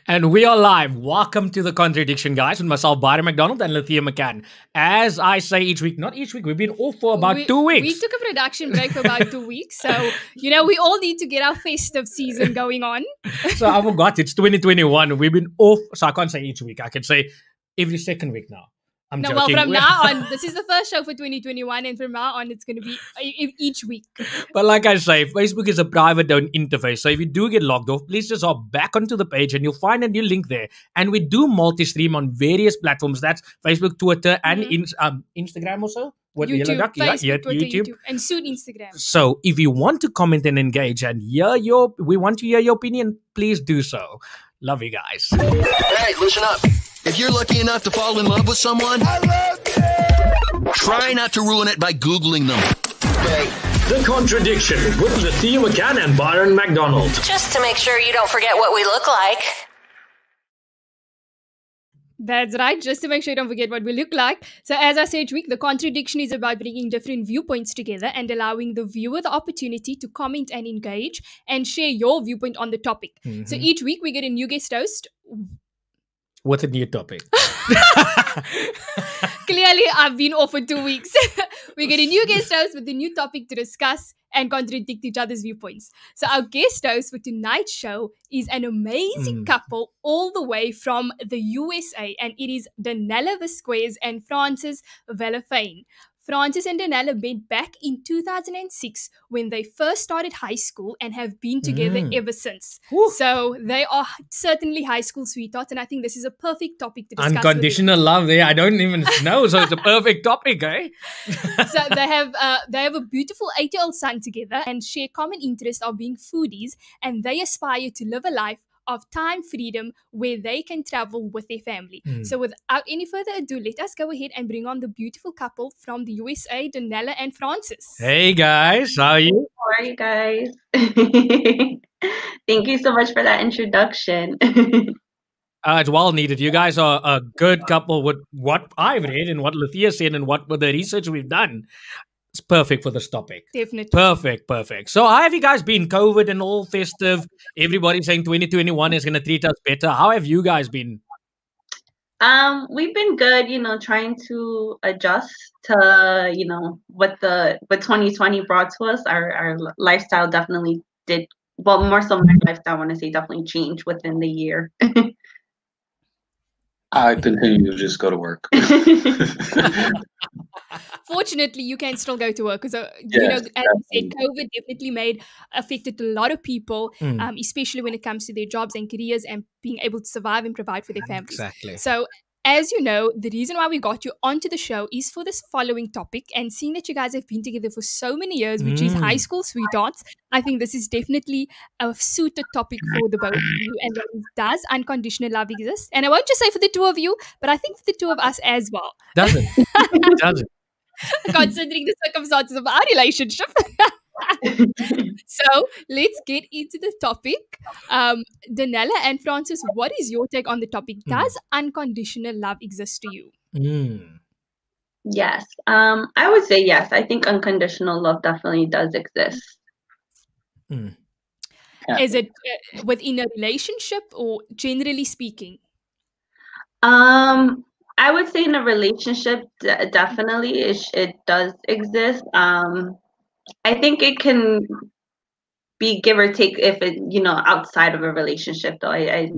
And we are live. Welcome to The Contradiction, guys, with myself, Barry McDonald, and Lethea McCann. As I say each week, not each week, we've been off for about 2 weeks. We took a production break for about 2 weeks. So, we all need to get our festive season going on. So I forgot, it's 2021. We've been off, so I can't say each week. I can say every second week now. I'm No, joking. well, from now on, this is the first show for 2021, and from now on, it's going to be each week. But like I say, Facebook is a private owned interface. So if you do get logged off, please just hop back onto the page and you'll find a new link there. And we do multi-stream on various platforms. That's Facebook, Twitter, and Instagram also. What, YouTube, Facebook, Twitter, YouTube, and soon Instagram. So if you want to comment and engage and we want to hear your opinion, please do so. Love you guys. Hey, listen up. If you're lucky enough to fall in love with someone, try not to ruin it by Googling them. Okay. The Contradiction with Lethea McCann and Byron McDonald. Just to make sure you don't forget what we look like. That's right, just to make sure you don't forget what we look like. So as I said each week, The Contradiction is about bringing different viewpoints together and allowing the viewer the opportunity to comment and engage and share your viewpoint on the topic. So each week we get a new guest host. What's a new topic? Clearly, I've been off for 2 weeks. We get a new guest host with a new topic to discuss and contradict each other's viewpoints. So our guest host for tonight's show is an amazing couple all the way from the USA, and it is Danella Vasquez and Francis Vallafane. Francis and Danella met back in 2006 when they first started high school and have been together ever since. Woo. So they are certainly high school sweethearts, and I think this is a perfect topic to discuss. Unconditional love there. I don't even know, so it's a perfect topic, eh? So they have a beautiful 8-year-old son together and share common interest of being foodies, and they aspire to live a life of time freedom where they can travel with their family. So without any further ado, let us go ahead and bring on the beautiful couple from the USA, Danella and Francis. Hey guys, how are you? How are you guys? Thank you so much for that introduction. It's well needed. You guys are a good couple with what I've read and what Lethea said and what with the research we've done. It's perfect for this topic. Definitely. Perfect. So how have you guys been? COVID and all festive. Everybody saying 2021 is going to treat us better. How have you guys been? We've been good, trying to adjust to, what 2020 brought to us. Our lifestyle definitely did, well, more so my lifestyle, I want to say, definitely changed within the year. I continue to just go to work. Fortunately, you can still go to work because, as Yes, you said, COVID definitely affected a lot of people, especially when it comes to their jobs and careers and being able to survive and provide for their families. Exactly. So, as you know, the reason why we got you onto the show is for this following topic. And seeing that you guys have been together for so many years, which is high school sweethearts, I think this is definitely a suited topic for the both of you. And that is, does unconditional love exist? And I won't just say for the two of you, but I think for the two of us as well. Does it? Considering the circumstances of our relationship. So let's get into the topic. Danella and Francis, what is your take on the topic? Does unconditional love exist to you? Yes. I would say yes. I think unconditional love definitely does exist. Is it within a relationship or generally speaking? I would say in a relationship, definitely it does exist. I think it can be give or take if it, outside of a relationship, though. I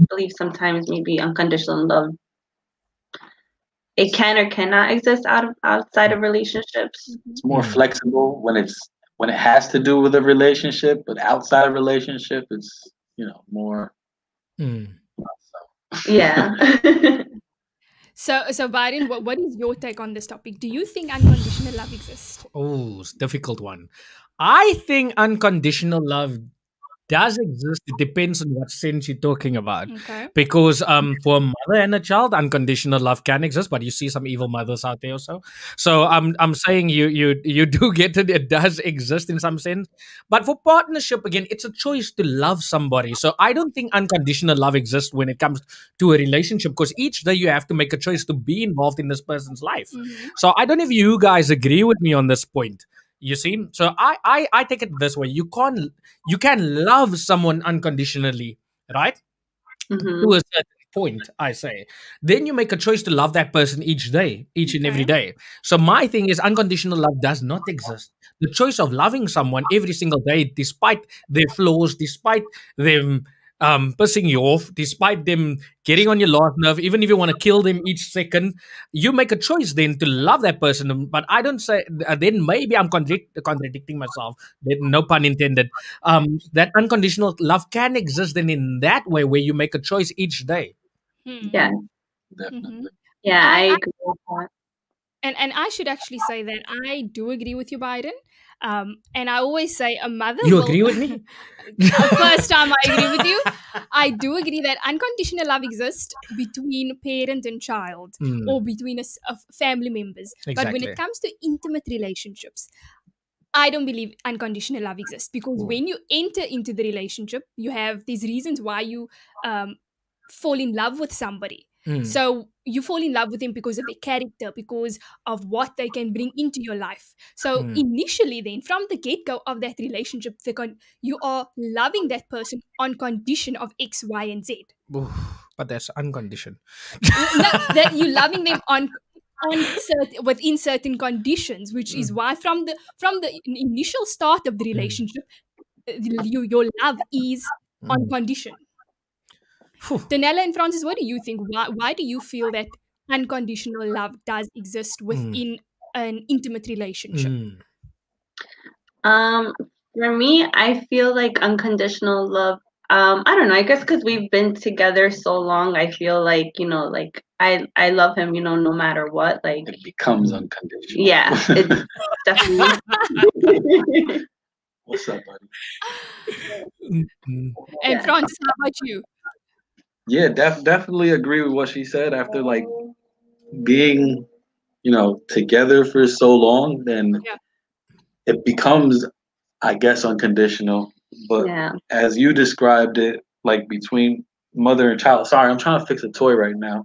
believe sometimes maybe unconditional love, it can or cannot exist outside of relationships. It's more flexible when it has to do with a relationship, but outside of a relationship, it's more. Yeah. So Byron, what is your take on this topic? Do you think unconditional love exists? Oh, it's a difficult one. I think unconditional love does exist. It depends on what sense you're talking about. Okay. Because for a mother and a child, unconditional love can exist, but you see some evil mothers out there also. So I'm saying you do get it. It does exist in some sense. But for partnership, again, it's a choice to love somebody. So I don't think unconditional love exists when it comes to a relationship, because each day you have to make a choice to be involved in this person's life. So I don't know if you guys agree with me on this point. You see, so I take it this way: you can love someone unconditionally, right? to a Mhm. certain point, I say. Then you make a choice to love that person each day, each and every Okay. day. So my thing is unconditional love does not exist. The choice of loving someone every single day, despite their flaws, despite them pissing you off, despite them getting on your last nerve, even if you want to kill them each second, you make a choice then to love that person. But I don't say, then maybe I'm contradicting myself. No pun intended. That unconditional love can exist then in that way where you make a choice each day. Hmm. Yeah. Mm-hmm. Definitely. Yeah, I I agree with that. and I should actually say that I do agree with you, Biden. And I always say a mother You will. agree with me? First time I agree with you. I do agree that unconditional love exists between parent and child, or Mm, between family members. But when it exactly. comes to intimate relationships, I don't believe unconditional love exists, because Ooh. when you enter into the relationship, you have these reasons why you um, fall in love with somebody. Mm, So you fall in love with them because of their character, because of what they can bring into your life. So mm. initially, then from the get go of that relationship, you are loving that person on condition of X, Y, and Z. Oof, but that's unconditioned. No, that you're loving them within certain conditions, which is Mm, why from the initial start of the mm, relationship, your love is on mm. condition. Phew. Danella and Francis, what do you think? Why do you feel that unconditional love does exist Mm, within an intimate relationship? mm. Um, for me, I feel like unconditional love. I don't know. I guess because we've been together so long, I feel like like I love him, no matter what. Like, It becomes Mm. unconditional. yeah, it's definitely. What's up, buddy? Mm, mm, And Yeah. Francis, how about you? Yeah, definitely agree with what she said. After like being, together for so long, then Yeah. it becomes, I guess, unconditional. But Yeah. as you described it, like between mother and child. Sorry, I'm trying to fix a toy right now.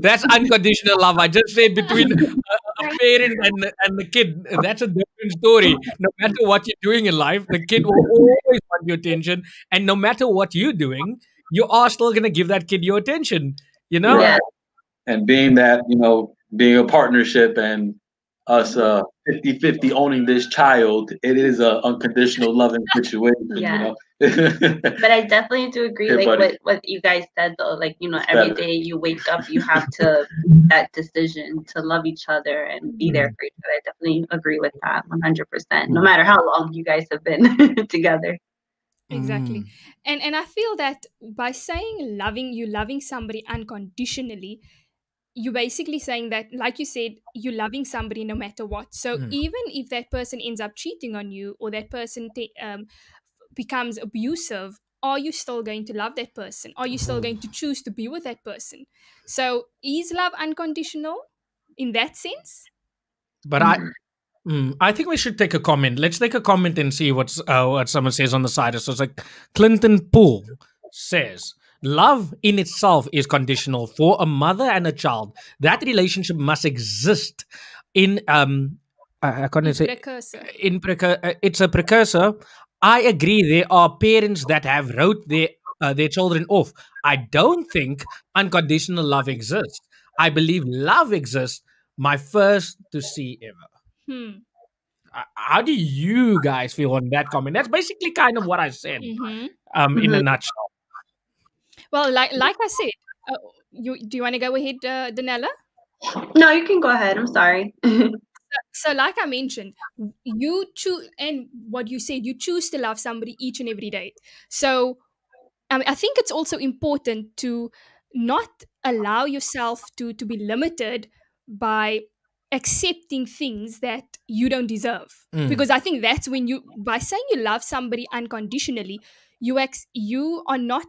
That's unconditional love. I just said between a parent and the kid. That's a different story. No matter what you're doing in life, the kid will always want your attention. And no matter what you're doing, you are still going to give that kid your attention. You know? Yeah. Right. And being that, being a partnership and us 50-50 owning this child, it is a unconditional loving situation, Yeah. Here, But I definitely do agree, like buddy. what you guys said though. Like, It's every better. day you wake up, you have to make that decision to love each other and be there Mm, for each other. I definitely agree with that 100%. No mm, matter how long you guys have been together. Exactly. mm, And I feel that by saying loving somebody unconditionally, you're basically saying that, like you said, you're loving somebody no matter what. So mm, even if that person ends up cheating on you, or that person becomes abusive, are you still going to love that person? Are you still ooh. going to choose to be with that person? So is love unconditional in that sense? But Mhm. I think we should take a comment. Let's take a comment and see what someone says on the side. So it's like Clinton Poole says, "Love in itself is conditional for a mother and a child. That relationship must exist in I can't In say precursor. it's a precursor. I agree. There are parents that have wrote their children off. I don't think unconditional love exists. I believe love exists. My first to see ever." Hmm. How do you guys feel on that comment? That's basically kind of what I said, Mm-hmm. in a Mhm. nutshell. Well, like I said, uh, you do you want to go ahead, Danella? No, you can go ahead. I'm sorry. So like I mentioned, you choose, and what you said, you choose to love somebody each and every day. So I mean, I think it's also important to not allow yourself to be limited by accepting things that you don't deserve, Mm, because I think that's when you, by saying you love somebody unconditionally, you are not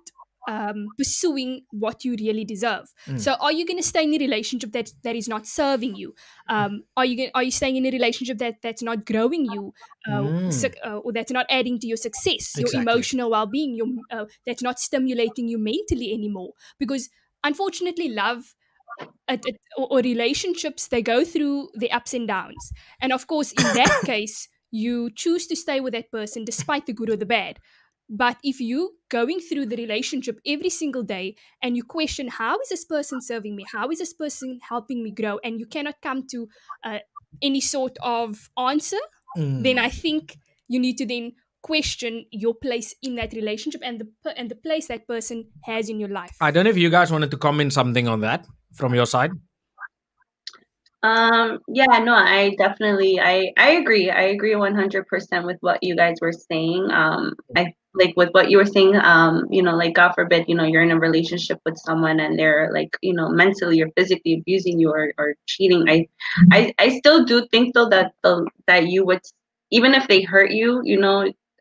pursuing what you really deserve. mm, So are you going to stay in a relationship that is not serving you? Are you staying in a relationship that's not growing you, mm. or that's not adding to your success, your Exactly. emotional well-being, your that's not stimulating you mentally anymore? Because unfortunately, love, or relationships, they go through the ups and downs, and of course, in that case, you choose to stay with that person despite the good or the bad. But if you going through the relationship every single day and you question, how is this person serving me? How is this person helping me grow? And you cannot come to uh, any sort of answer, then I think you need to then question your place in that relationship and the place that person has in your I life. don't know if you guys wanted to comment something on that from your side. Yeah, no, I definitely, I agree. I agree 100% with what you guys were saying. I like with what you were saying, like God forbid, you're in a relationship with someone and they're like, mentally or physically abusing you or cheating. I still do think though that you would, even if they hurt you,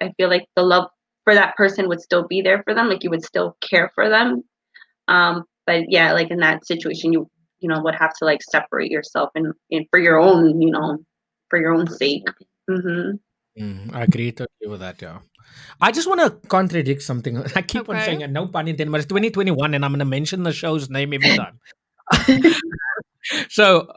I feel like the love for that person would still be there for them. Like you would still care for them. But yeah, like in that situation, would have to like separate yourself and for your own, for your own sake. Hmm. I agree to you with that, yeah. I just want to contradict something. I keep on saying Okay. it, no pun intended, but it's 2021 and I'm going to mention the show's name every time. So,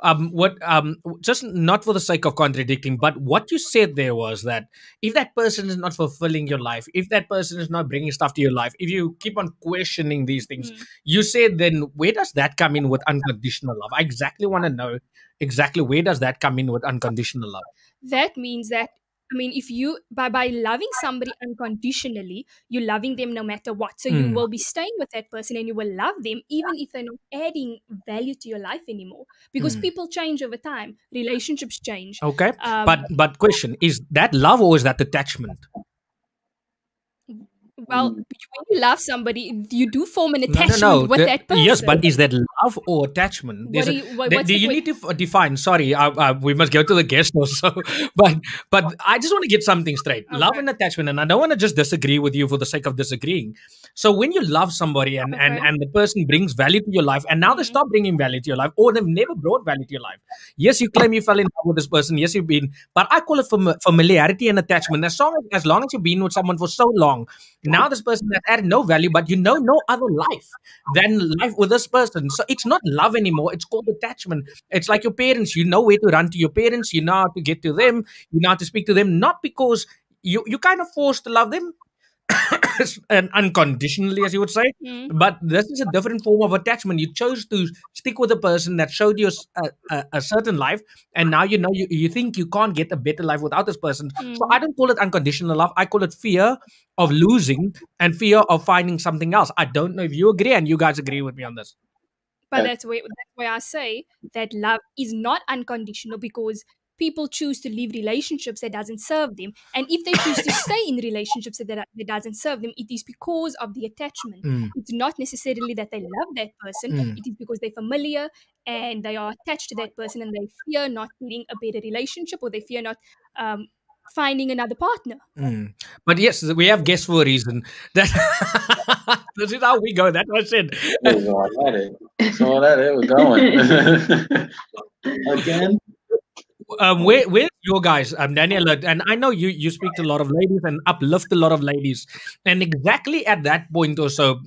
just not for the sake of contradicting, but what you said there was that if that person is not fulfilling your life, if that person is not bringing stuff to your life, if you keep on questioning these things, Mm. you said, then where does that come in with unconditional love? I exactly want to know exactly where does that come in with unconditional love? That means that, I mean, if you by loving somebody unconditionally, you're loving them no matter what. So you Mm. will be staying with that person and you will love them even if they're not adding value to your life anymore. Because Mm. people change over time, relationships change. Okay, Um, but question is that love or is that attachment? well, when you love somebody, you do form an No, no, attachment no. with that Yes, person. but is that love or attachment? What There's do a, you? What's do the you question? need to define? Sorry, we must go to the guest also. But I just want to get something straight. Love Okay. and attachment, and I don't want to just disagree with you for the sake of disagreeing. So when you love somebody Okay. and the person brings value to your life, and now they Mm, stop bringing value to your life, or they've never brought value to your life. Yes, you claim you fell in love with this person. Yes, you've been, but I call it familiarity and attachment. As long as you've been with someone for so long, now this person has added no value, but you know no other life than life with this person. So it's not love anymore. It's called attachment. It's like your parents. You know where to run to your parents. You know how to get to them. You know how to speak to them. Not because you kind of forced to love them and unconditionally, as you would say. mm, But this is a different form of attachment. You chose to stick with a person that showed you a certain life, and now you think you can't get a better life without this person. So mm. I don't call it unconditional love. I call it fear of losing and fear of finding something else. I don't know if you agree, and you guys agree with me on this. But that's why I say that love is not unconditional because people choose to leave relationships that doesn't serve them, and if they choose to stay in relationships that doesn't serve them, it is because of the attachment. Mm, It's not necessarily that they love that person. mm, It is because they're familiar and they are attached to that person, and they fear not getting a better relationship, or they fear not um, finding another partner. mm. But yes, we have guests for a reason. That this is how we go. That was it. There we go. I got it. So that it was going. Again, Where's your guys, Daniela? And I know you speak to a lot of ladies and uplift a lot of ladies. And exactly at that point or so,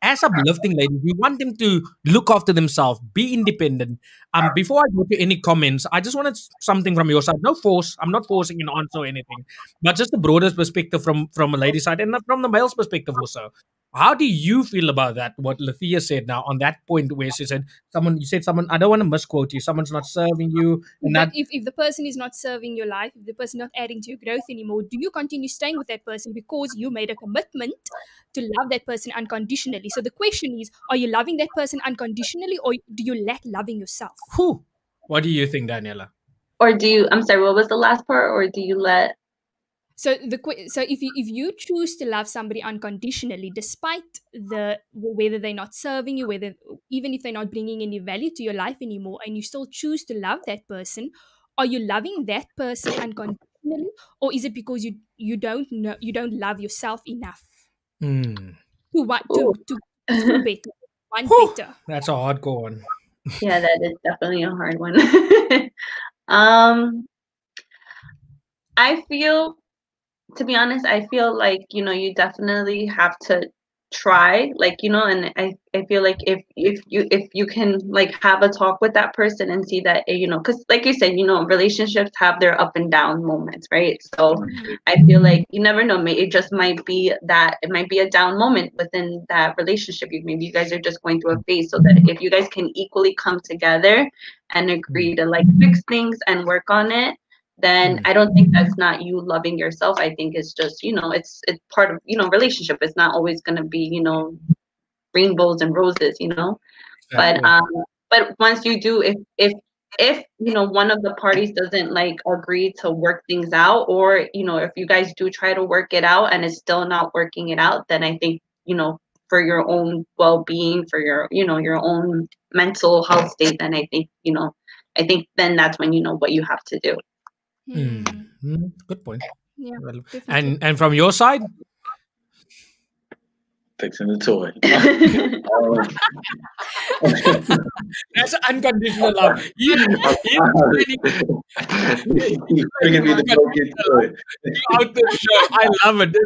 as uplifting ladies, we want them to look after themselves, be independent. Before I go to any comments, I just wanted something from your side. No force. I'm not forcing an answer or anything, but just the broader perspective from a lady side and not from the male's perspective also. How do you feel about that? What Lethea said now on that point where she said you said someone, I don't want to misquote you, someone's not serving you and But that. if the person is not serving your life, if the person not adding to your growth anymore, do you continue staying with that person because you made a commitment to love that person unconditionally? So the question is, are you loving that person unconditionally, or do you lack loving yourself? Whew. What do you think, Daniela? Or do you? I'm sorry. What was the last part? Or do you let? So if you choose to love somebody unconditionally, despite whether they're not serving you, whether even if they're not bringing any value to your life anymore, and you still choose to love that person, are you loving that person unconditionally, or is it because you don't love yourself enough Hmm. to want Ooh. to feel better, want Whew. better? That's a hardcore one. Yeah, that is definitely a hard one. um, I feel, to be honest, I feel like you definitely have to. try, like, and I feel like if you can like have a talk with that person and see that, because like you said, relationships have their up and down moments, right? So I feel like you never know, it just might be that it might be a down moment within that relationship. Maybe you guys are just going through a phase, so that if you guys can equally come together and agree to like fix things and work on it, then I don't think that's not you loving yourself. I think it's just, it's part of, relationship. It's not always going to be, rainbows and roses. But Exactly. but once you do, if one of the parties doesn't like agree to work things out, or if you guys do try to work it out and it's still not working it out, then I think, for your own well-being, for your own mental health state, then I think then that's when you know what you have to do. Good point. Yeah, Well, definitely. and from your side, Fixing the toy. that's unconditional love. He He's bringing me the broken toy. out the show. I love it.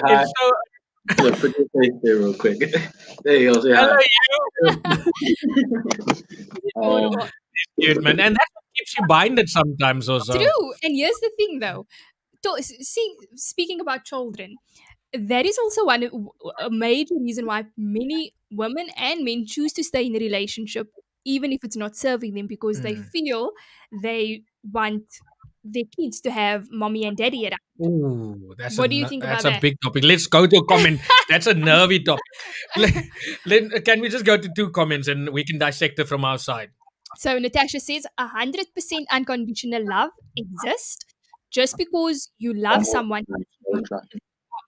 Hi. It's so. Look, put your face there real quick. There you go. Say Hello, hi. Adorable. cute man, and that's what keeps you binded sometimes. Also, True. And here's the thing, though. See, speaking about children, that is also a major reason why many women and men choose to stay in a relationship, even if it's not serving them, because they feel they want their kids to have mommy and daddy around. ooh, What do you think that's about a that? big topic. Let's go to a comment. That's a nervy topic. Can we just go to 2 comments and we can dissect it from our side? So Natasha says 100% unconditional love exists. Just because you love someone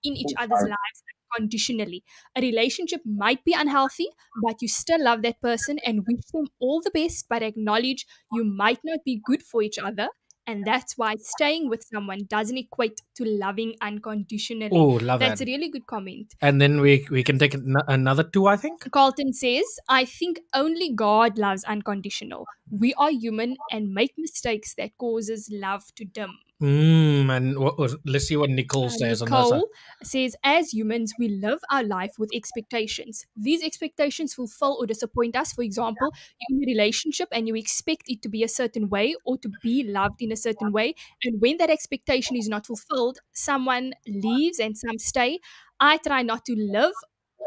in each other's lives unconditionally. A relationship might be unhealthy, but you still love that person and wish them all the best, but acknowledge you might not be good for each other. And that's why staying with someone doesn't equate to loving unconditionally. Oh, love that. That's a really good comment. And then we can take another 2, I think. Carlton says, I think only God loves unconditional. We are human and make mistakes that causes love to dim. And let's see what Nicole says on this. Nicole says, as humans, we live our life with expectations. These expectations fulfill or disappoint us. For example, you're in a relationship and you expect it to be a certain way or to be loved in a certain way. And when that expectation is not fulfilled, someone leaves and some stay. I try not to live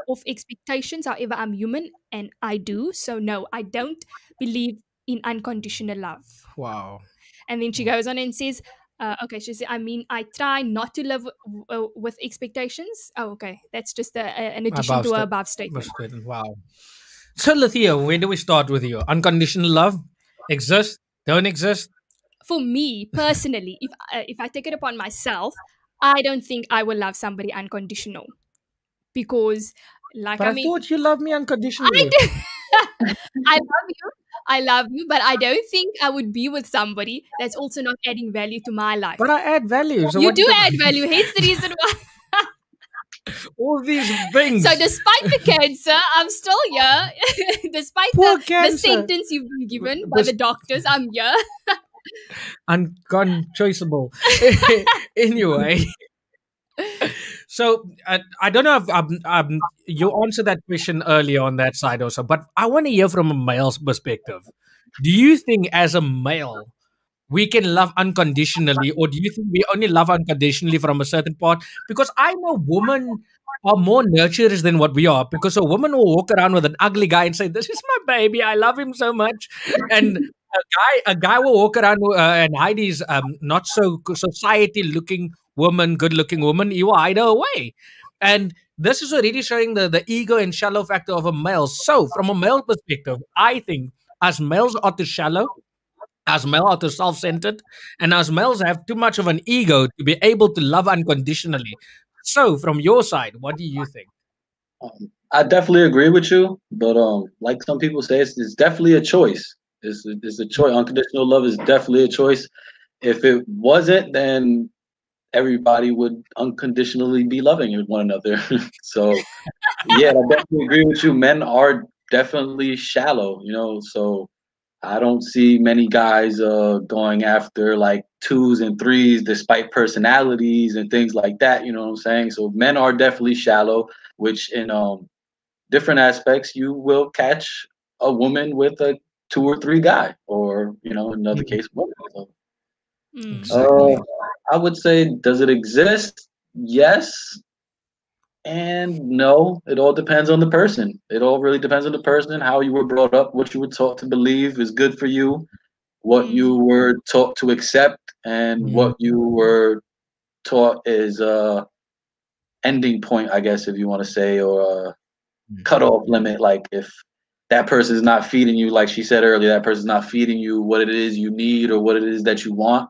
off expectations. However, I'm human and I do. So, no, I don't believe in unconditional love. Wow. And then she goes on and says, okay, she said, I mean, I try not to live with expectations. Oh, okay. That's just an addition to her above statement. Wow. So, Lithia, where do we start with you? Unconditional love exists? Don't exist? For me, personally, if I take it upon myself, I don't think I will love somebody unconditional. Because, like, But I mean, thought you loved me I unconditionally. do. I love you. I love you, but I don't think I would be with somebody that's also not adding value to my life. But I add value. So You what do add value. Hence the reason why. all these things. So despite the cancer, I'm still here. Despite Poor the cancer. sentence you've been given by the doctors, I'm here. Unconchoiceable. Anyway. So I don't know if you answered that question earlier on that side also, but I want to hear from a male's perspective. Do you think as a male we can love unconditionally, or do you think we only love unconditionally from a certain part? Because I know women are more nurturers than what we are. Because a woman will walk around with an ugly guy and say, "This is my baby, I love him so much," and a guy will walk around and hide his not so society looking woman, good looking woman. He will hide her away, and this is already showing the ego and shallow factor of a male. So, from a male perspective, I think as males are too shallow, as males are too self-centered, and as males have too much of an ego to be able to love unconditionally. So, from your side, what do you think? I definitely agree with you, but like some people say, it's definitely a choice. It's a choice. Unconditional love is definitely a choice. If it wasn't, then everybody would unconditionally be loving one another. So yeah, I definitely agree with you. Men are definitely shallow, so I don't see many guys going after like twos and threes despite personalities and things like that. You know what I'm saying? So men are definitely shallow, which in different aspects you will catch a woman with a two or three guy, or in another Mm, case, woman. So, Mm. uh, exactly. I would say, does it exist? Yes and no. It all depends on the person. It all really depends on the person, how you were brought up, what you were taught to believe is good for you, what you Mm. were taught to accept, and Mm, what you were taught is a ending point, I guess, if you want to say, or a mm, cutoff limit. Like if that person is not feeding you, like she said earlier, that person's not feeding you what it is you need or what it is that you want.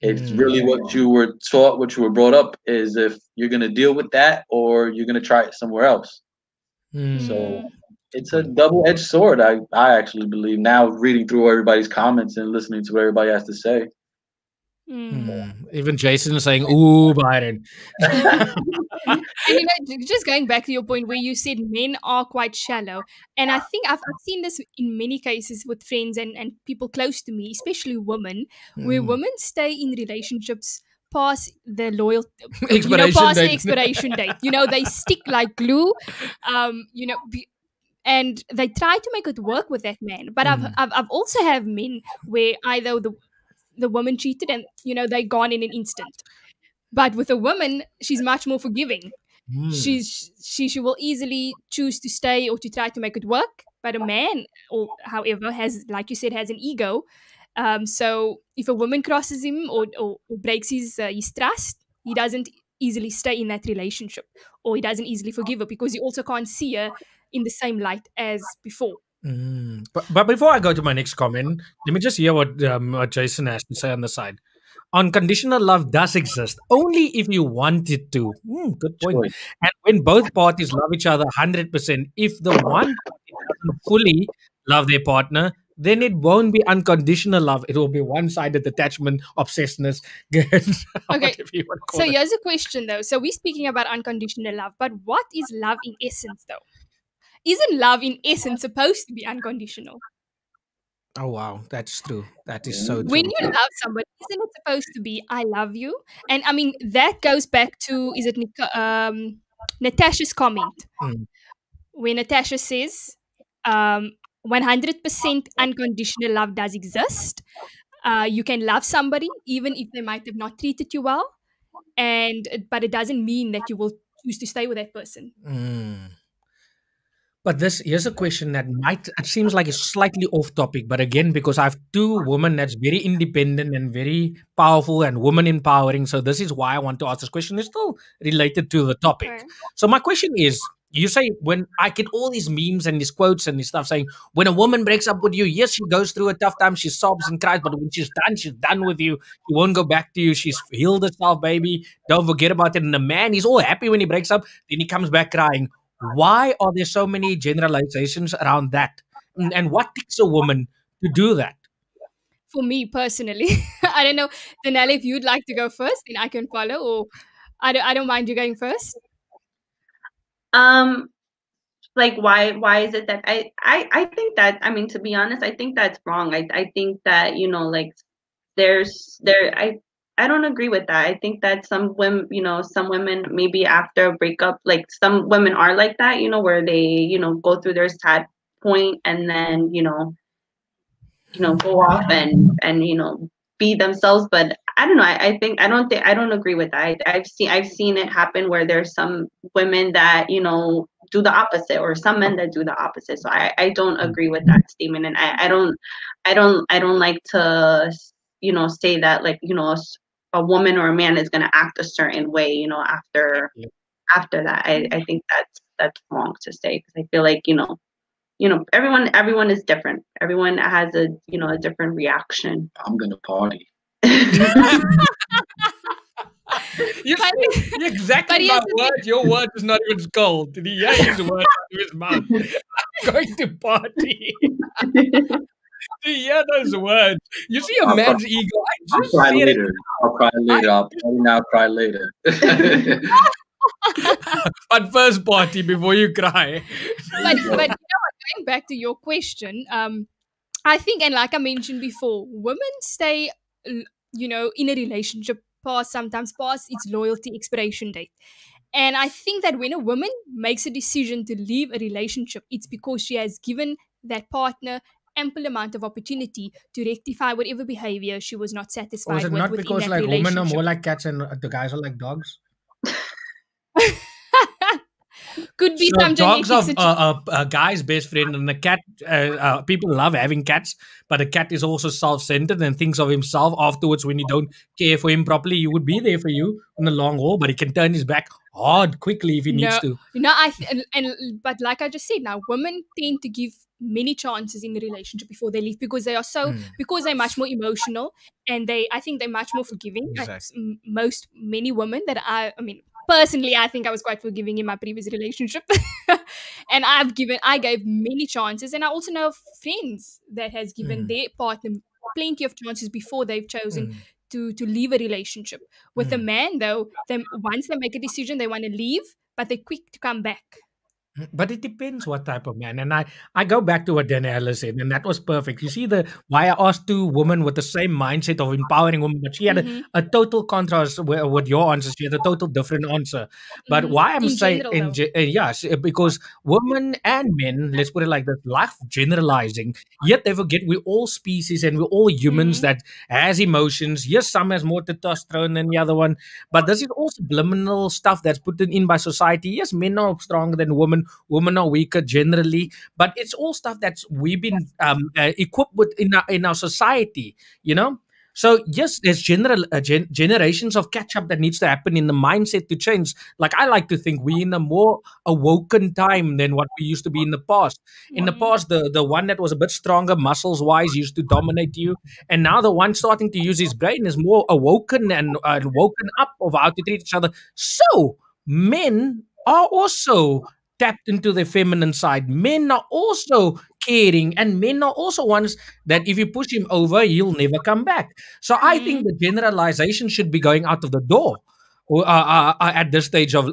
It's mm, really what you were taught, what you were brought up, is if you're gonna deal with that or you're gonna try it somewhere else. mm. So Mm. Good it's a point. double-edged sword. I actually believe now, reading through everybody's comments and listening to what everybody has to say. Mm. Mm. Even Jason is saying, "Ooh, Byron." And just going back to your point where you said men are quite shallow, and I think I've seen this in many cases with friends and people close to me, especially women, where Mm. women stay in relationships past the loyal, Expiration past the date. expiration date. They stick like glue, and they try to make it work with that man. But Mm, I've also have men where either the woman cheated and they gone in an instant. But with a woman, she's much more forgiving. mm, She will easily choose to stay or to try to make it work. But a man, or however, has, like you said, has an ego. So if a woman crosses him or breaks his trust, he doesn't easily stay in that relationship, or he doesn't easily forgive her because he also can't see her in the same light as before. mm. But before I go to my next comment, let me just hear what Jason has to say on the side. Unconditional love does exist only if you want it to. Good point. Choice. And when both parties love each other 100%, if the one party doesn't fully love their partner, then it won't be unconditional love. It will be one sided attachment, obsessiveness, Okay, whatever you want to so call it. here's a question though. So we're speaking about unconditional love, but what is love in essence though? Isn't love in essence supposed to be unconditional? Oh, wow. That's true. That is so Yeah. When true. you love somebody, isn't it supposed to be "I love you"? And I mean that goes back to, is it Natasha's comment, Mm, where Natasha says, 100% unconditional love does exist. You can love somebody even if they might have not treated you well, but it doesn't mean that you will choose to stay with that person. mm. But here's a question that might it seems like it's slightly off topic, but again, because I have two women that's very independent and very powerful and woman empowering. So this is why I want to ask this question. It's still related to the topic. Okay. So my question is, you say when I get all these memes and these quotes and this stuff saying when a woman breaks up with you, yes, she goes through a tough time, she sobs and cries, but when she's done with you. She won't go back to you. She's healed herself, baby. Don't forget about it. And the man, he's all happy when he breaks up, then he comes back crying. Why are there so many generalizations around that? And what takes a woman to do that? For me personally, I don't know, Danelle, if you'd like to go first, then I can follow, or I don't mind you going first. Um, like why is it that I think that, I mean, to be honest, I think that's wrong. I think that, like, I don't agree with that. I think that some women maybe after a breakup, like some women are like that, where they, go through their sad point and then, go off and be themselves. But I don't know. I don't agree with that. I've seen it happen where there's some women that do the opposite, or some men that do the opposite. So I don't agree with that statement, and I don't like to say that, like, a woman or a man is going to act a certain way after that. I think that's wrong to say, because I feel like everyone is different. Everyone has a different reaction. I'm gonna party. You but see, but exactly here's my the thing. word. Your word is not even gold. Did he hear his word out of his mouth? I'm going to party. Do you hear those words? You see a I'll cry, man's ego. I I'll just cry see it. later. I'll cry I later. I'll party now, cry later. but first party before you cry. But going back to your question, I think, and like I mentioned before, women stay in a relationship sometimes past its loyalty expiration date. And I think that when a woman makes a decision to leave a relationship, it's because she has given that partner ample amount of opportunity to rectify whatever behavior she was not Or is satisfied it with not within because that like women are more relationship. like cats and the guys are like dogs? Could be So some dogs genetic are situation. a guy's best friend, and the cat. People love having cats, but a cat is also self-centered and thinks of himself. Afterwards, when you don't care for him properly, he would be there for you in the long haul, but he can turn his back hard quickly if he needs No, to. but like I just said, now women tend to give many chances in the relationship before they leave because Mm, because they're much more emotional, and I think they're much more forgiving. exactly. Most many women that I mean personally, I think I was quite forgiving in my previous relationship, and I gave many chances, and I also know of friends that has given Mm, their partner plenty of chances before they've chosen mm, to leave a relationship. With a mm. man though, them once they make a decision they want to leave, but they're quick to come back. But it depends what type of man. And I go back to what Dana Ellis said, and that was perfect. You see the why I asked two women with the same mindset of empowering women, but she had Mm-hmm. a total contrast with your answer. She had a total different answer. But Mm-hmm. why I'm In saying general though. yes, because women and men, let's put it like this, life generalizing, yet they forget we're all species and we're all humans Mm-hmm. that has emotions. Yes, some has more testosterone than the other one, but this is all subliminal stuff that's put in by society. Yes, men are stronger than women are weaker generally, but it's all stuff that's we've been equipped with in our society, you know. So yes, there's generations of catch up that needs to happen in the mindset to change. Like I like to think we're in a more awoken time than what we used to be in the past. In the Mm-hmm. past, the one that was a bit stronger muscles wise used to dominate you, and now the one starting to use his brain is more awoken and woken up of how to treat each other. So men are also tapped into the feminine side. Men are also caring, and men are also ones that if you push him over, he'll never come back. So I think Mm-hmm. the generalization should be going out of the door at this stage of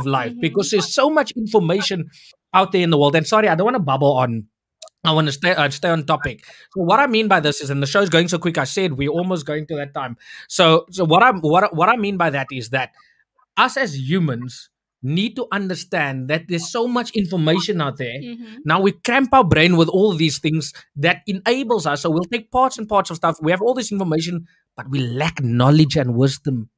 life because Mm-hmm. there's so much information out there in the world. And sorry, I don't want to bubble on. I want to stay on topic. So what I mean by this is, and the show's going so quick, I said we're almost going to that time. So what I mean by that is that us as humans need to understand that there's so much information out there. Mm-hmm. Now we cramp our brain with all these things that enables us. So we'll take parts and parts of stuff. We have all this information, but we lack knowledge and wisdom.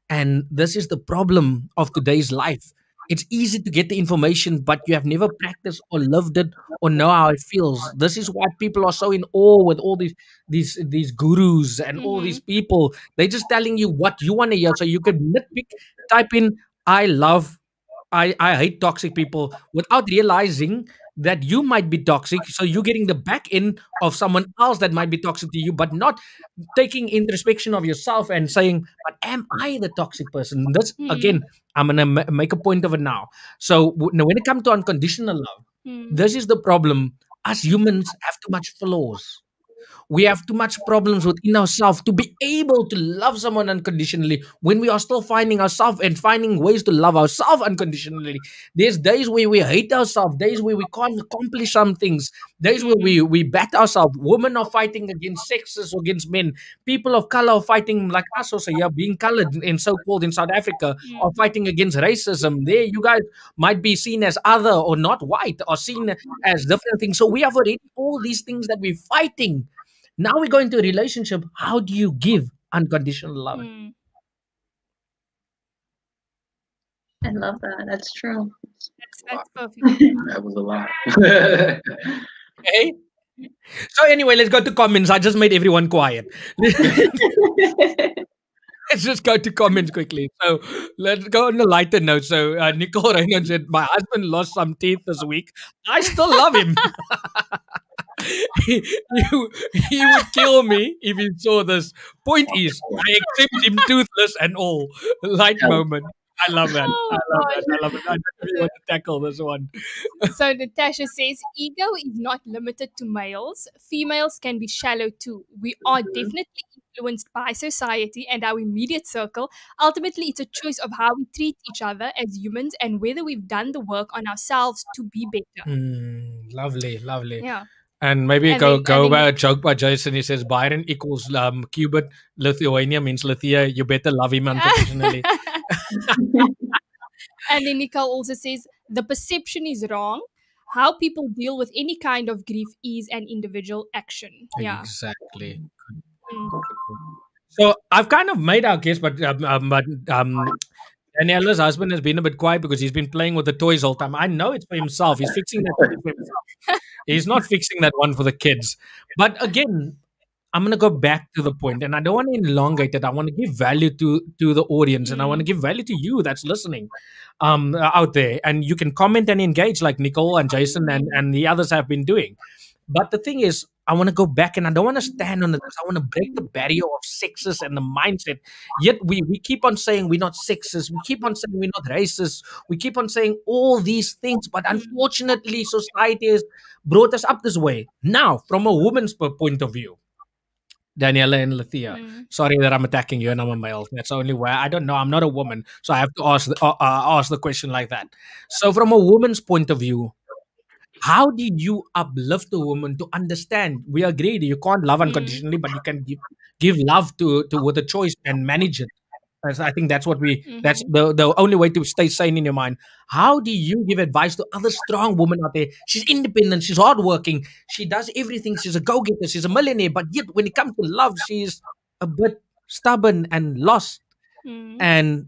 And this is the problem of today's life. It's easy to get the information, but you have never practiced or lived it or know how it feels. This is why people are so in awe with all these gurus and all Mm-hmm. these people. They're just telling you what you want to hear. So you can nitpick, type in I love I hate toxic people without realizing that you might be toxic. So you're getting the back end of someone else that might be toxic to you, but not taking introspection of yourself and saying, "But am I the toxic person?" That's Mm-hmm. again, I'm gonna make a point of it now. So now when it comes to unconditional love, Mm-hmm. this is the problem. Us humans have too much flaws. We have too much problems within ourselves to be able to love someone unconditionally when we are still finding ourselves and finding ways to love ourselves unconditionally. There's days where we hate ourselves, days where we can't accomplish some things, days where Mm-hmm. we bat ourselves. Women are fighting against sexes, against men. People of color are fighting like us also, yeah, being colored in so-called in South Africa are fighting against racism. There you guys might be seen as other or not white or seen as different things. So we have already all these things that we're fighting. Now we go into a relationship. How do you give unconditional love? Mm-hmm. I love that. That's true. That's perfect. That was a lot. Okay. So anyway, let's go to comments. I just made everyone quiet. Let's just go to comments quickly. So let's go on a lighter note. So Nicole Reynolds said, "My husband lost some teeth this week. I still love him. he would kill me if he saw this. Point is, I accept him toothless and all." Light moment. I love that. I Oh love that. I love it. I gosh. just really want to tackle this one. So Natasha says ego is not limited to males. Females can be shallow too. We are definitely influenced by society and our immediate circle. Ultimately, it's a choice of how we treat each other as humans and whether we've done the work on ourselves to be better. Lovely, lovely. Yeah. And maybe and then by a joke by Jason. He says Byron equals Cubit. Lithuania means Lithia. You better love him unconditionally. and then Nicole also says the perception is wrong. How people deal with any kind of grief is an individual action. Yeah. Exactly. Mm. Good point. So I've kind of made our case, but Daniela's husband has been a bit quiet because he's been playing with the toys all the time. I know it's for himself. He's fixing that toy for himself. He's not fixing that one for the kids. But again, I'm gonna go back to the point, and I don't want to elongate it. I want to give value to the audience, and I want to Mm. give value to you that's listening, out there. And you can comment and engage like Nicole and Jason and the others have been doing. But the thing is, I want to go back, and I don't want to stand on this. I want to break the barrier of sexist and the mindset. Yet we keep on saying we're not sexist. We keep on saying we're not racist. We keep on saying all these things, but Mm. unfortunately, society has brought us up this way. Now, from a woman's point of view, Daniela and Lathia. Mm. Sorry that I'm attacking you and I'm a male. That's the only way. I don't know. I'm not a woman, so I have to ask the question like that. So, from a woman's point of view, how do you uplift a woman to understand? We agreed you can't love Mm. unconditionally, but you can give love to with a choice and manage it. I think that's what we. That's Mhm. the only way to stay sane in your mind. How do you give advice to other strong women out there? She's independent. She's hardworking. She does everything. She's a go getter. She's a millionaire. But yet, when it comes to love, she's a bit stubborn and lost. Mm. And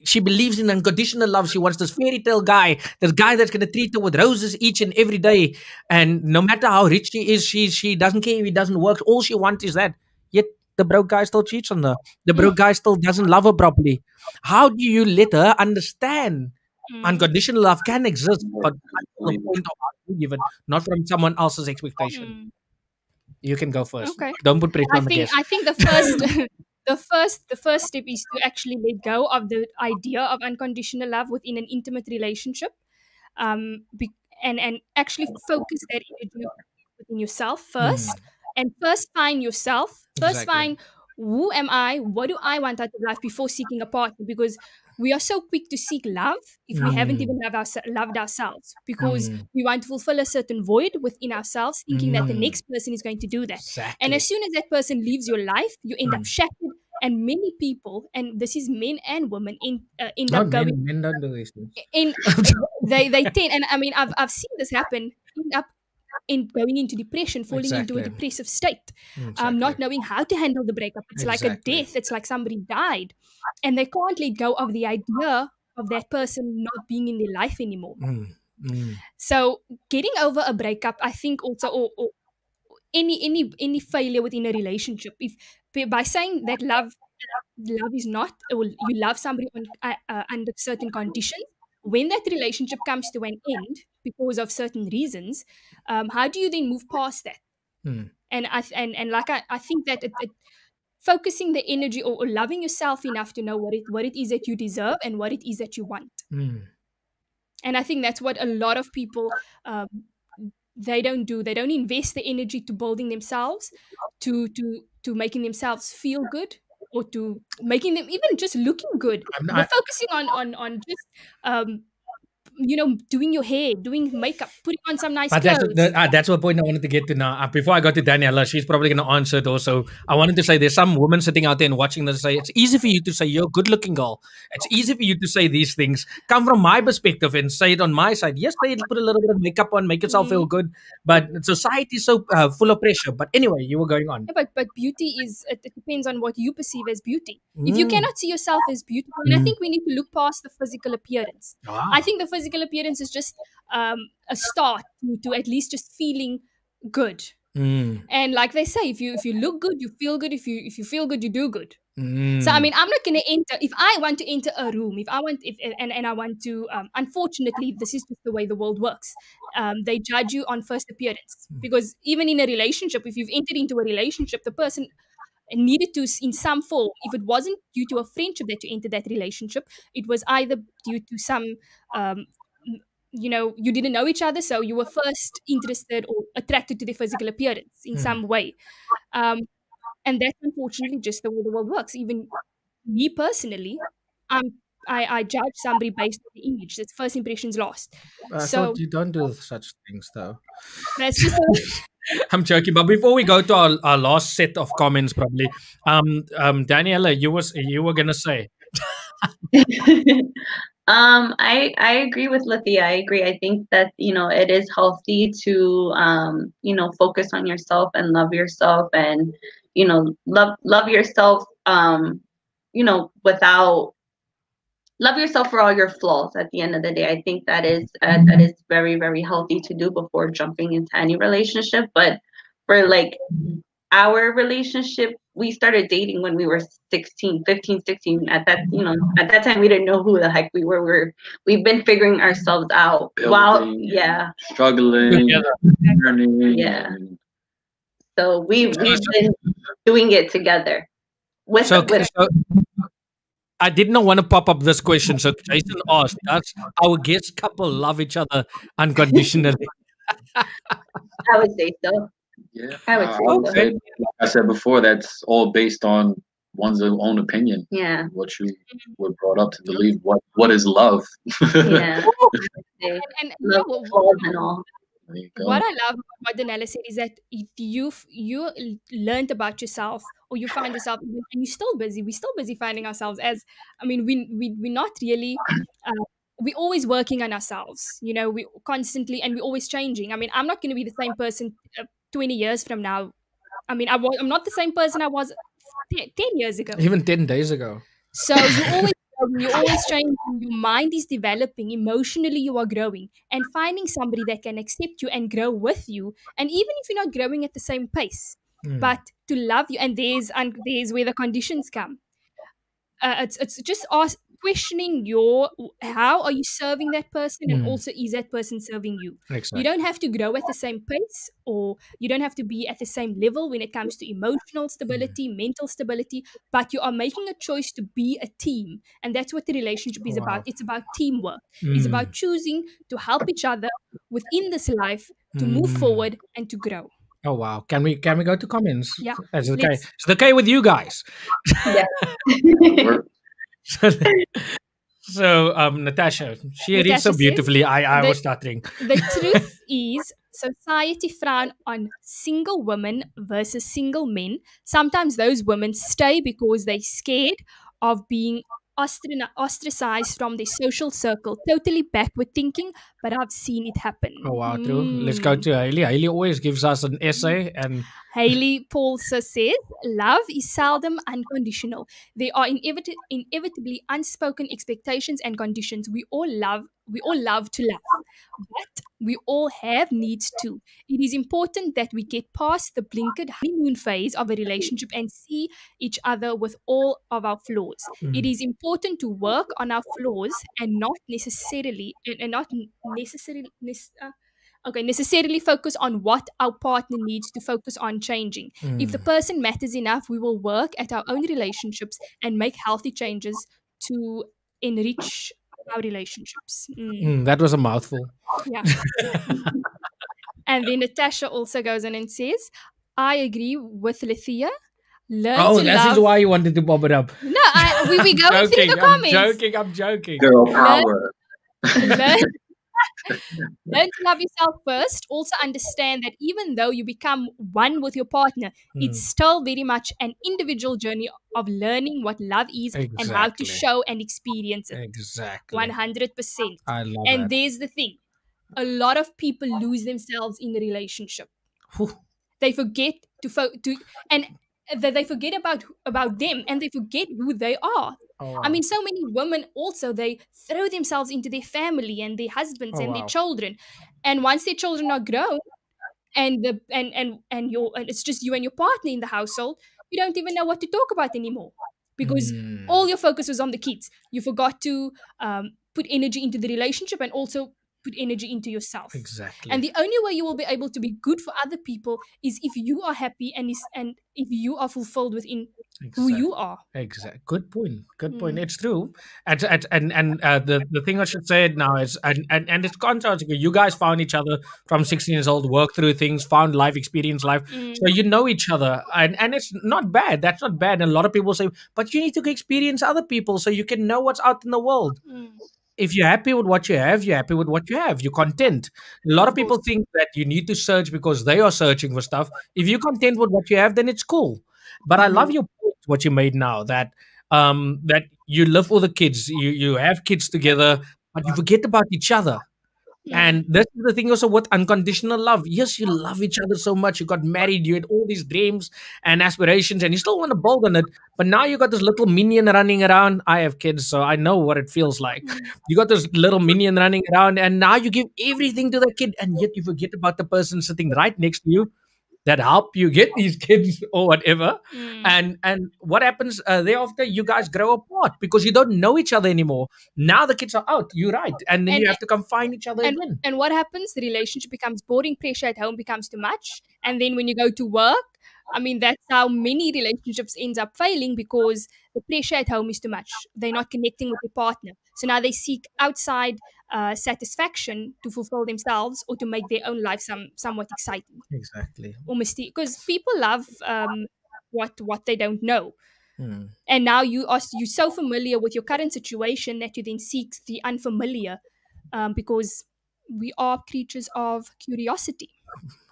she believes in unconditional love. She wants this fairy tale guy, this guy that's going to treat her with roses each and every day. And no matter how rich she is, she doesn't care if he doesn't work. All she wants is that. Yet the broke guy still cheats on her. The broke guy still doesn't love her properly. How do you let her understand Mm. unconditional love can exist, but from the Believe point of how you give it, not from someone else's expectation? Mm. You can go first. Okay. Don't put pressure I on the think guest. I think the first the first step is to actually let go of the idea of unconditional love within an intimate relationship. Um be, and actually focus that energy within yourself Mm, first, and first find yourself, first exactly. find who am I, what do I want out of life before seeking a partner, because we are so quick to seek love if we haven't Mm, even loved ourselves, because mm, we want to fulfill a certain void within ourselves thinking that the mm, next person is going to do that. And as exactly. soon as that person leaves your life, you end up Mm. shattered. And many people, and this is men and women, end Not up men. going Men don't do these things. in they tend, and I mean I've seen this happen, end up in going into depression, falling into a Exactly. depressive state, Exactly. not knowing how to handle the breakup. It's like a Exactly. death. It's like somebody died, and they can't let go of the idea of that person not being in their life anymore. Mm, mm, So getting over a breakup, I think also, or any failure within a relationship, if by saying that love is not, or you love somebody under certain conditions, when that relationship comes to an end because of certain reasons, how do you then move past that? mm, And like I think that focusing the energy, or loving yourself enough to know what it is that you deserve and what it is that you want. mm, And I think that's what a lot of people, um, they don't do. They don't invest the energy to building themselves, to making themselves feel good, or to making them even just looking good. I'm They're not, focusing on just, um, doing your hair, doing makeup, putting on some nice but clothes. that's what point I wanted to get to now. Before I got to Daniela, she's probably going to answer it also. I wanted to say there's some women sitting out there and watching this say it's easy for you to say you're a good looking girl. It's easy for you to say these things. Come from my perspective and say it on my side. Yes, they put a little bit of makeup on, make yourself feel Mm. good. But society is so full of pressure. But anyway, you were going on. Yeah, but beauty is, it depends on what you perceive as beauty. If you Mm, cannot see yourself as beautiful, and I mm. think we need to look past the physical appearance. I Ah. think the physical appearance is just, a start to at least just feeling good. Mm, And like they say, if you look good, you feel good. If you feel good, you do good. So I mm, mean, I'm not going to enter. If I want to enter a room, if I want, if and I want to, unfortunately, this is just the way the world works. They judge you on first appearance, because even in a relationship, if you've entered into a relationship, the person needed to, in some form, if it wasn't due to a friendship that you entered that relationship, it was either due to some, um, you didn't know each other, so you were first interested or attracted to their physical appearance in mm. some way. um, and that's unfortunately just the way the world works. Even me personally, um, I judge somebody based on the image. That's first impressions lost. I thought So you don't do such things though. that's just the way. I'm joking. But before we go to our last set of comments, probably, Daniela, you were gonna say, I agree with Lithia. I agree. I think that it is healthy to focus on yourself and love yourself, and love yourself without love yourself for all your flaws. At the end of the day, I think that is very, very healthy to do before jumping into any relationship. But for like our relationship, we started dating when we were 16, 15, 16. At that time we didn't know who the heck we were. We've been figuring ourselves out while, Building, yeah, struggling, together. learning, yeah. and So we've So, been doing it together with so, with so I did not want to pop up this question. So Jason asked, does our guest couple love each other unconditionally? I would say so. yeah, I would I say would so. say, Okay. like I said before, that's all based on one's own opinion. Yeah. What you were brought up to believe. What is love? Yeah. Woo! I would say And you love know, flaws and all. There you what go. I love about what Danella said is that if learned about yourself, or you find yourself, and you're still busy, we're still busy finding ourselves. As I mean, we're not really. We're always working on ourselves. We constantly, and we're always changing. I mean, I'm not going to be the same person 20 years from now. I mean, I'm not the same person I was 10 years ago. Even 10 days ago. So you always growing, you always changing, your mind is developing, emotionally you are growing, and finding somebody that can accept you and grow with you, and even if you're not growing at the same pace, Mm, but to love you, and there's where the conditions come. It's just questioning how are you serving that person, and mm, also is that person serving you. You don't exactly. have to grow at the same pace, or you don't have to be at the same level when it comes to emotional Mm. stability, mental stability, but you are making a choice to be a team, and that's what the relationship is about. Wow. It's about teamwork. It's about Mm, choosing to help each other within this life, to move mm. forward and to grow. Oh wow. Can we go to comments? Yeah, Is it okay? let's. Is it okay with you guys? Yeah. We're, So, Natasha, she reads so Natasha says, beautifully. I the was stuttering. the truth is, society frown on single women versus single men. Sometimes those women stay because they're scared of being ostracized from their social circle. Totally backward thinking, but I've seen it Oh happen. wow, true. Let's go to Hailey. Hailey always gives us an essay, and Haley Paulser says, love is seldom unconditional. There are inevitably unspoken expectations and conditions. We all love to love, but we all have needs too. It is important that we get past the blinkered honeymoon phase of a relationship and see each other with all of our flaws. It mm, is important to work on our flaws and not necessarily and not necessarily necessarily focus on what our partner needs to focus on changing. If the mm, person matters enough, we will work at our own relationships and make healthy changes to enrich our relationships. that was a mouthful. Yeah. And then Natasha also goes on and says, I agree with Lithia. Learn Oh, to this is love. why you wanted to pop it up. No, we going through the Joking. I'm comments. joking. I'm joking. girl Learn, power. learn Learn to love yourself first. Also, understand that even though you become one with your partner, it's Mm, still very much an individual journey of learning what love is and how to exactly. show and experience it. Exactly. 100%. I love And that. there's the thing, a lot of people lose themselves in the relationship. Whew. They forget to and that they forget about them, and they forget who they are. Oh I wow. mean, so many women also, they throw themselves into their family and their husbands Oh and their wow. children, and once their children are grown, and the and it's just you and your partner in the household, you don't even know what to talk about anymore, because Mm, all your focus was on the kids. You forgot to put energy into the relationship, and also put energy into yourself. And exactly. the only way you will be able to be good for other people is if you are happy, and if you are fulfilled within who Exactly. you are. Exact. Good point. Good point. Mm. It's true. The thing I should say it now is, and it's contrasting. You guys found each other from 16 years old, worked through things, found life, experienced life. Mm. So you know each other, and it's not bad. That's not bad. And a lot of people say, but you need to experience other people so you can know what's out in the world. Mm. if you're happy with what you have, you're happy with what you have. You're content. A lot of Of people course. think that you need to search because they are searching for stuff. If you're content with what you have, then it's cool. But I love Mhm. your point, what you made now, that that you live for the kids, you have kids together, but you forget about each other. Mm. And this is the thing also with unconditional love. Yes, you love each other so much. You got married, you had all these dreams and aspirations, and you still want to build on it. But now you got this little minion running around. I have kids, so I know what it feels like. Mm. You got this little minion running around, and now you give everything to the kid, and yet you forget about the person sitting right next to you that help you get these kids or whatever. Mm. And what happens thereafter? You guys grow apart because you don't know each other anymore. Now the kids are out. You're right, and then And you have to come find each other and again. and what happens? The relationship becomes boring. Pressure at home becomes too much, and then when you go to work, I mean, that's how many relationships ends up failing because the pressure at home is too much. They're not connecting with their partner, so now they seek outside satisfaction to fulfill themselves or to make their own life somewhat exciting Exactly. or mysterious. Because people love what they don't know. Hmm. And now you're so familiar with your current situation that you then seek the unfamiliar, because we are creatures of curiosity.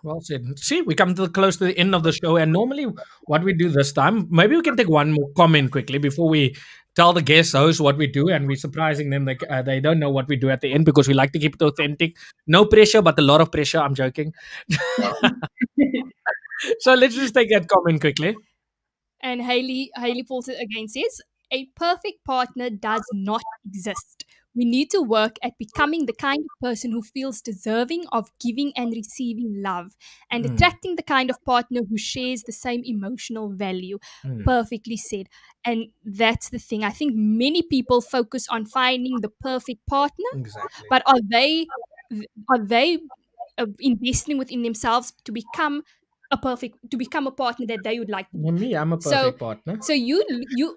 Well said. See, we come to the close to the end of the show, and normally, what we do this time, maybe we can take one more comment quickly before we tell the guest host what we do, and we're surprising them. They don't know what we do at the end because we like to keep it authentic. No pressure, but a lot of pressure. I'm joking. So let's just take that comment quickly. And Haley Paulson again says, a perfect partner does not exist. We need to work at becoming the kind of person who feels deserving of giving and receiving love and Hmm. attracting the kind of partner who shares the same emotional value. Hmm. Perfectly said. And that's the thing. I think many people focus on finding the perfect partner, Exactly. but are they investing within themselves to become a partner that they would like to be? Me, I'm a So perfect partner. so you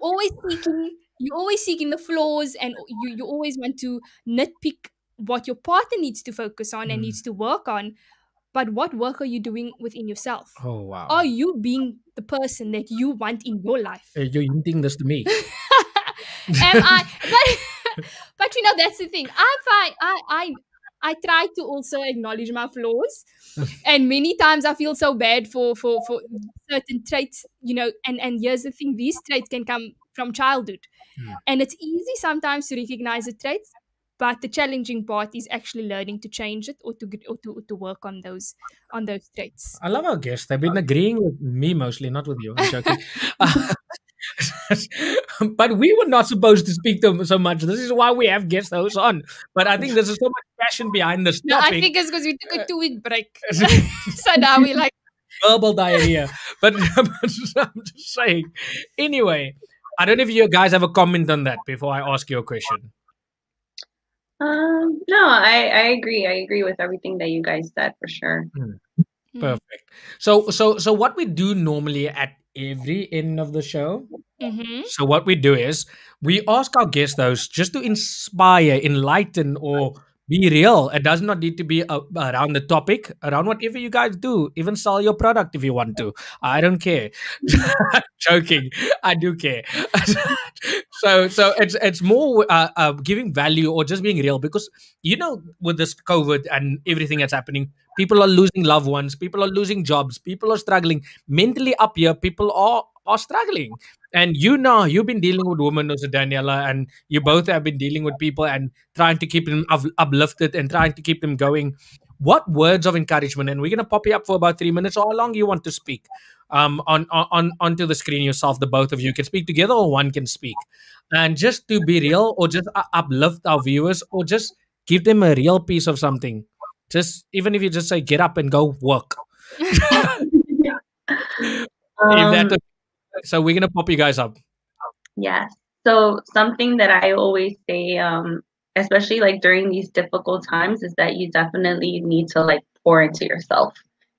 always seeking the flaws, and you always want to nitpick what your partner needs to focus on and Hmm. needs to work on. But what work are you doing within yourself? Oh wow. Are you being the person that you want in your life? You're hinting this to me. Am I? But that's the thing. I try to also acknowledge my flaws, and many times I feel so bad for certain traits. And here's the thing: these traits can come from childhood, Hmm. and it's easy sometimes to recognize the traits. But the challenging part is actually learning to change it or to work on those traits. I love our guests. They've been agreeing with me mostly, not with you. I'm joking. But we were not supposed to speak to them so much. This is why we have guest hosts on. But I think there's so much passion behind this No, I topic. think it's because we took a 2 week break. So now we like. Verbal diarrhea. But I'm just saying. Anyway, I don't know if you guys have a comment on that before I ask you a question. No, I agree. I agree with everything that you guys said for sure. Hmm. Mm. Perfect. So what we do normally at every end of the show. Mm-hmm. So what we do is we ask our guest hosts just to inspire, enlighten, or be real. It does not need to be around the topic, around whatever you guys do. Even sell your product if you want to. I don't care. Joking. I do care. So it's more giving value or just being real because with this COVID and everything that's happening, people are losing loved ones, people are losing jobs, people are struggling mentally up here. People are struggling, and you've been dealing with women also, Daniela, and you both have been dealing with people and trying to keep them uplifted and trying to keep them going. What words of encouragement? And we're gonna pop you up for about 3 minutes, or how long you want to speak. Onto the screen yourself. The both of you can speak together, or one can speak, and just to be real, or just uplift our viewers, or just give them a real piece of something. Just even if you just say, get up and go work. If Um, that, so we're gonna pop you guys up. yes. So something that I always say, especially like during these difficult times, is that you definitely need to like pour into yourself.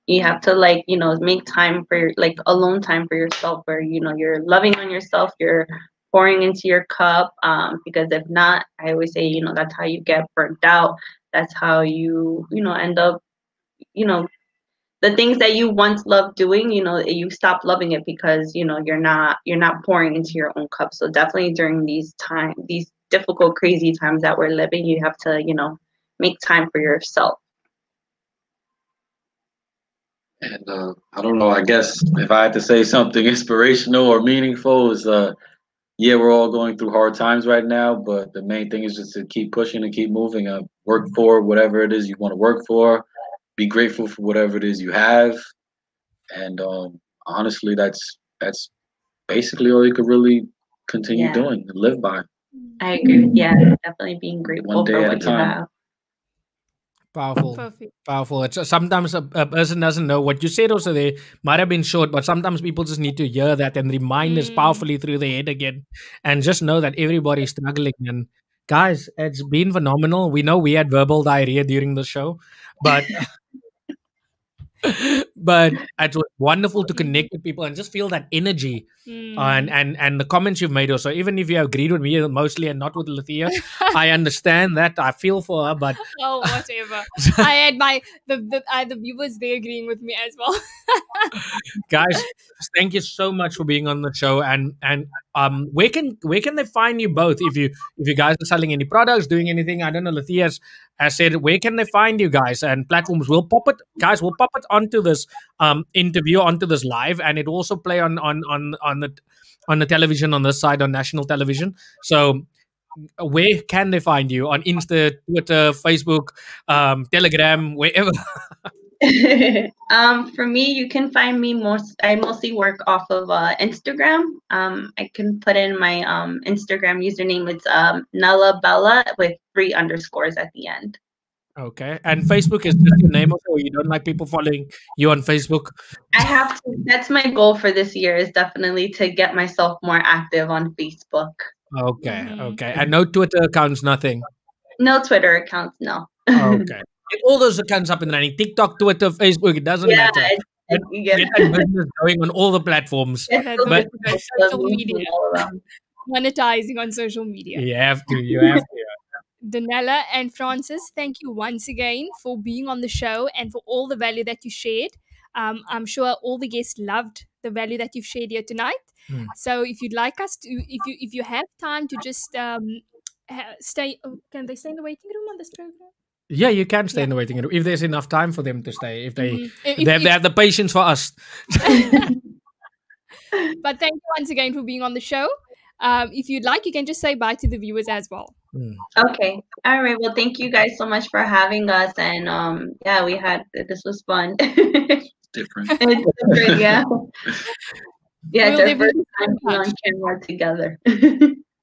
You have to like, make time for like alone time for yourself where, you're loving on yourself, you're pouring into your cup. Because if not, I always say, that's how you get burnt out. That's how you end up, you know, the things that you once loved doing, you stop loving it because you're not pouring into your own cup. So definitely during these difficult, crazy times that we're living, you have to, make time for yourself. And I don't know. I guess if I had to say something inspirational or meaningful, is yeah, we're all going through hard times right now, but the main thing is just to keep pushing and keep moving. Work for whatever it is you want to work for. Be grateful for whatever it is you have, and honestly, that's basically all you could really continue Yeah, doing and live by. I agree. Yeah, definitely being One grateful day for at a what you time. have. Powerful. Perfect. Powerful. It's sometimes a person doesn't know what you said. Also, they might have been short, but sometimes people just need to hear that and remind us powerfully through their head again, and just know that everybody's struggling. And guys, it's been phenomenal. We know we had verbal diarrhea during the show, but but it was wonderful to connect with people and just feel that energy. And the comments you've made also, even if you agreed with me mostly and not with Lithia, I understand that. I feel for her, but Oh, whatever. I had the viewers, they agreeing with me as well. guys, thank you so much for being on the show. And where can they find you both if you guys are selling any products, doing anything? I don't know. Lithia has said, where can they find you guys? And platforms, we'll pop it, guys. We'll pop it onto this interview, onto this live, and it will also play on the television on this side, on national television. So where can they find you? On Insta, Twitter, Facebook, Telegram, wherever? For me, you can find me I mostly work off of Instagram. I can put in my Instagram username. It's Nella Bella with 3 underscores at the end. Okay. And Facebook is just your name, or you don't like people following you on Facebook? I have to. That's my goal for this year, is definitely to get myself more active on Facebook. Okay. Okay. And no Twitter accounts, nothing. No Twitter accounts, no. Okay. Get all those accounts up and running. TikTok, Twitter, Facebook, it doesn't Yeah, matter. yeah. Get that business going on all the platforms. That's But good. Social media. Monetizing on social media. you have to. You have to. Danella and Francis, thank you once again for being on the show and for all the value that you shared. I'm sure all the guests loved the value that you've shared here tonight. So if you'd like us to, if you have time to just stay, can they stay in the waiting room on this program? Yeah, you can stay Yeah. in the waiting room if there's enough time for them to stay. If they, If- they have the patience for us. But thank you once again for being on the show. If you'd like, you can just say bye to the viewers as well. Okay. All right. Well, thank you guys so much for having us. And yeah, this was fun. Different. It's different, yeah. Yeah, We'll it's our first definitely time stay in being on touch. camera together.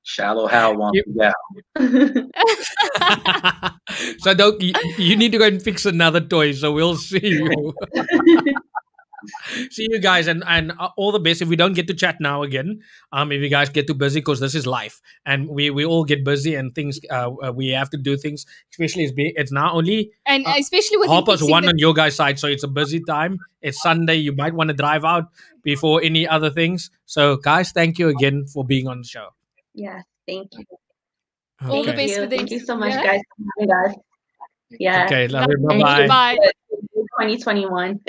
Shallow Hal wants you out. So don't you need to go and fix another toy. So we'll see you. See you guys, and all the best. If we don't get to chat now again, if you guys get too busy, because this is life, and we all get busy and things. We have to do things. Especially it's now only And especially with half him past fixing one the- on your guys' side, so it's a busy time. It's Sunday. You might want to drive out before any other things. So, guys, thank you again for being on the show. Yes, thank you. all the Okay. best with Thank you so much, yeah? guys, for having us. Yeah. Okay, love you. Love you. Bye bye. Bye. 2021.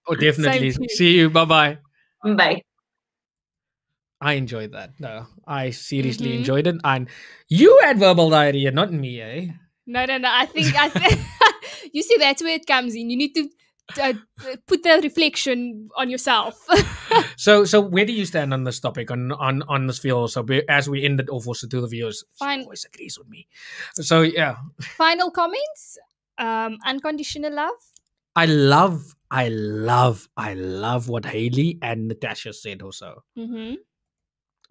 Oh, definitely. Same to you. See you. Bye bye. Bye. I enjoyed that. No, I seriously Mhm. enjoyed it. And you had verbal diarrhea, not me, eh? No. I think you see that's where it comes in. You need to put the reflection on yourself. So where do you stand on this topic, on this field? So as we end it off also to the viewers, she Fine. always agrees with me. So yeah, Final comments. Unconditional love. I love what Haley and Natasha said also. Mm-hmm.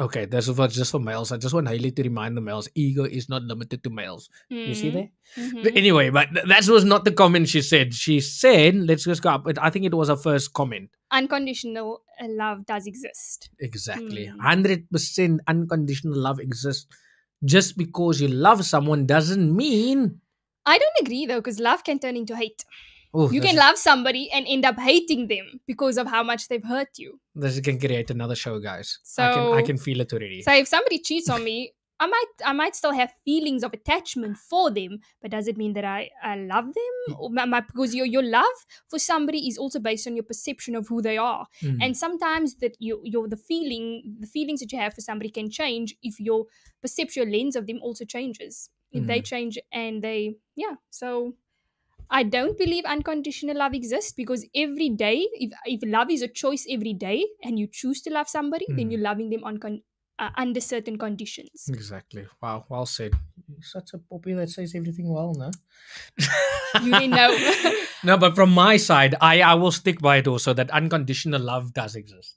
Okay, this was just for males. I just want Haley to remind the males, ego is not limited to males. You see there? But anyway, but that was not the comment she said. She said, let's just go up. I think it was her first comment. Unconditional love does exist. Exactly. 100% unconditional love exists. Just because you love someone doesn't mean... I don't agree though, because love can turn into hate. Oh, You can love somebody and end up hating them because of how much they've hurt you. This can create another show, guys. I So- can feel it already. So if somebody cheats on me, I might still have feelings of attachment for them, but does it mean that I love them? Or because your love for somebody is also based on your perception of who they are. And sometimes that your the feelings that you have for somebody can change if your perceptual lens of them also changes. If they change and they so I don't believe unconditional love exists, because every day, if love is a choice every day and you choose to love somebody, then you're loving them under certain conditions. Exactly. Wow. Well said. You're such a poppy that says everything well, no? You didn't know. No, but from my side, I will stick by it also that unconditional love does exist.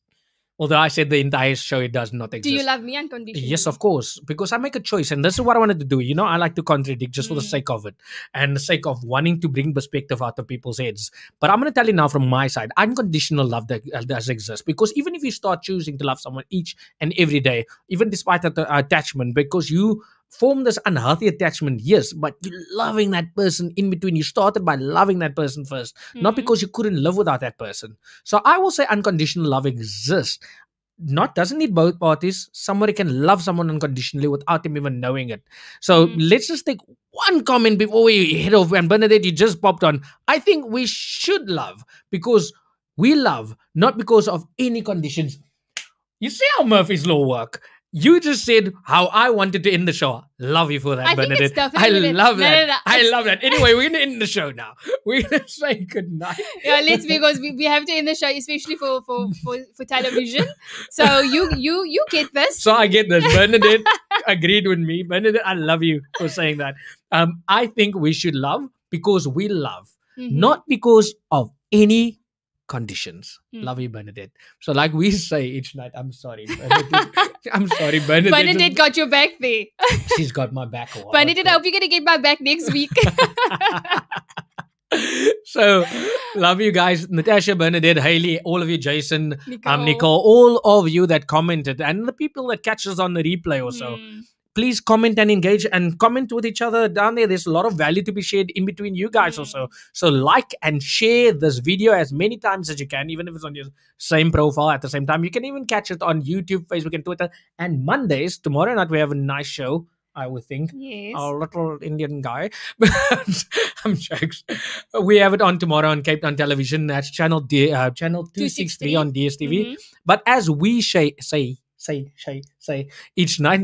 Although I said the entire show it does not exist. Do you love me unconditionally? Yes, of course, because I make a choice, and this is what I wanted to do. I like to contradict just for the sake of it, and the sake of wanting to bring perspective out of people's heads. But I'm going to tell you now from my side, unconditional love does exist, because even if you start choosing to love someone each and every day, even despite that attachment, because you form this unhealthy attachment, yes, but you're loving that person in between. You started by loving that person first, not because you couldn't live without that person. So I will say unconditional love exists. Doesn't need both parties. Somebody can love someone unconditionally without them even knowing it. So let's just take one comment before we head off. And Bernadette, you just popped on. I think we should love because we love, not because of any conditions. You see how Murphy's Law work? You just said how I wanted to end the show. Love you for that, I think Bernadette. it's definitely love that. No. I love that. Anyway, we're gonna end the show now. We're gonna say goodnight. Yeah, because we have to end the show, especially for television. So you get this. So I get this. Bernadette agreed with me. Bernadette, I love you for saying that. I think we should love because we love, not because of any conditions. Love you, Bernadette. So like we say each night, I'm sorry, Bernadette. I'm sorry, Bernadette. Bernadette got your back there. She's got my back. Bernadette, I hope you're going to get my back next week. So love you guys, Natasha, Bernadette, Haley, all of you, Jason, Nicole. Nicole, all of you that commented, and the people that catch us on the replay also. Please comment and engage and comment with each other down there. There's a lot of value to be shared in between you guys also. So like and share this video as many times as you can, even if it's on your same profile at the same time. You can even catch it on YouTube, Facebook, and Twitter. And Mondays, tomorrow night, we have a nice show, I would think. Yes. Our little Indian guy. I'm jokes. We have it on tomorrow on Cape Town Television. That's channel 263 on DSTV. But as we say each night,